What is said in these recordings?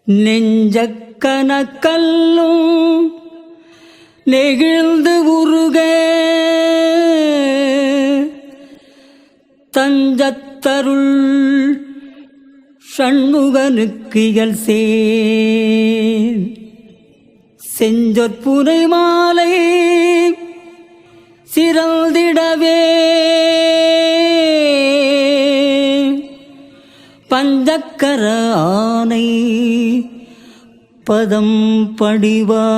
நெஞ்சக்கனக்கல்லும் நெகிழ்ந்து உருக தஞ்சத்தருள் சண்முகனுக்கு இயல் செஞ்சொற்புரை மாலை சிறந்திடவே பஞ்சக்கர ஆனை பதம் படிவாம்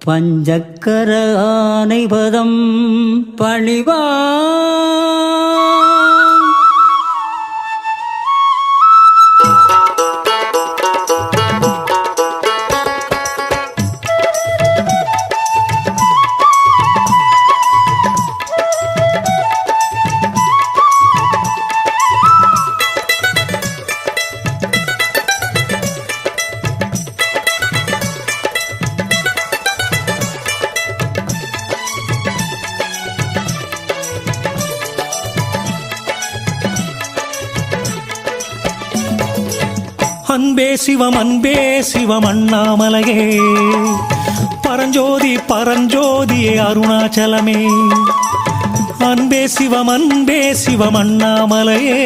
பஞ்சக்கர ஆனை பதம் பணிவாம். அன்பே சிவம் அண்ணாமலையே பரஞ்சோதி பரஞ்சோதியே அருணாச்சலமே. அன்பே சிவம் அண்ணாமலையே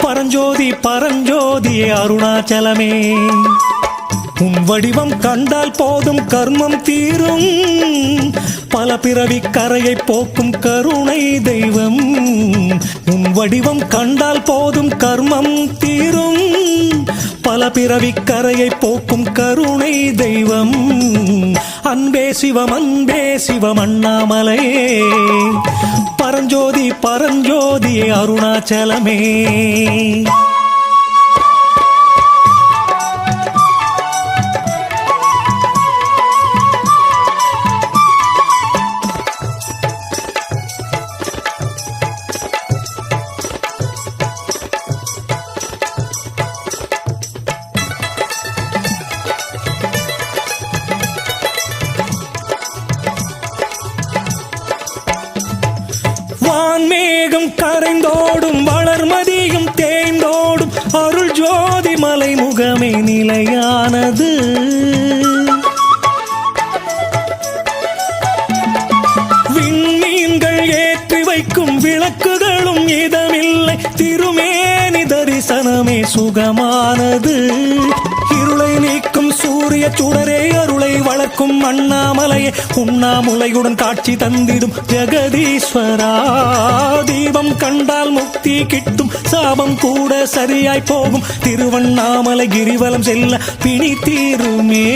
பரஞ்சோதி பரஞ்சோதியே அருணாச்சலமே. உன் வடிவம் கண்டால் போதும் கர்மம் தீரும், பல பிறவி கரையை போக்கும் கருணை தெய்வம். உன் வடிவம் கண்டால் போதும் கர்மம் தீரும், பல பிறவி கரையை போக்கும் கருணை தெய்வம். அன்பே சிவம் அண்ணாமலையே பரஞ்சோதி பரஞ்சோதியே அருணாச்சலமே. வான்மேகம் கரைந்தோடும் வளர்மதியும் தேய்ந்தோடும் அருள் ஜோதி மலை முகமே நிலையானது. விண்மீன்கள் ஏற்றி வைக்கும் விளக்குகளும் இதமில்லை, திருமேனி தரிசனமே சுகமானது. இருளை நீக்கும் சூரிய சுடரே அருளை வளர்க்கும் அண்ணாமலையே உண்ணாமுலையுடன் காட்சி தந்திடும் ஜெகதீஸ்வரா. தீபம் கண்டால் முக்தி கிட்டும், சாபம் கூட சரியாய் போகும், திருவண்ணாமலை கிரிவலம் செல்ல பிணி தீருமே.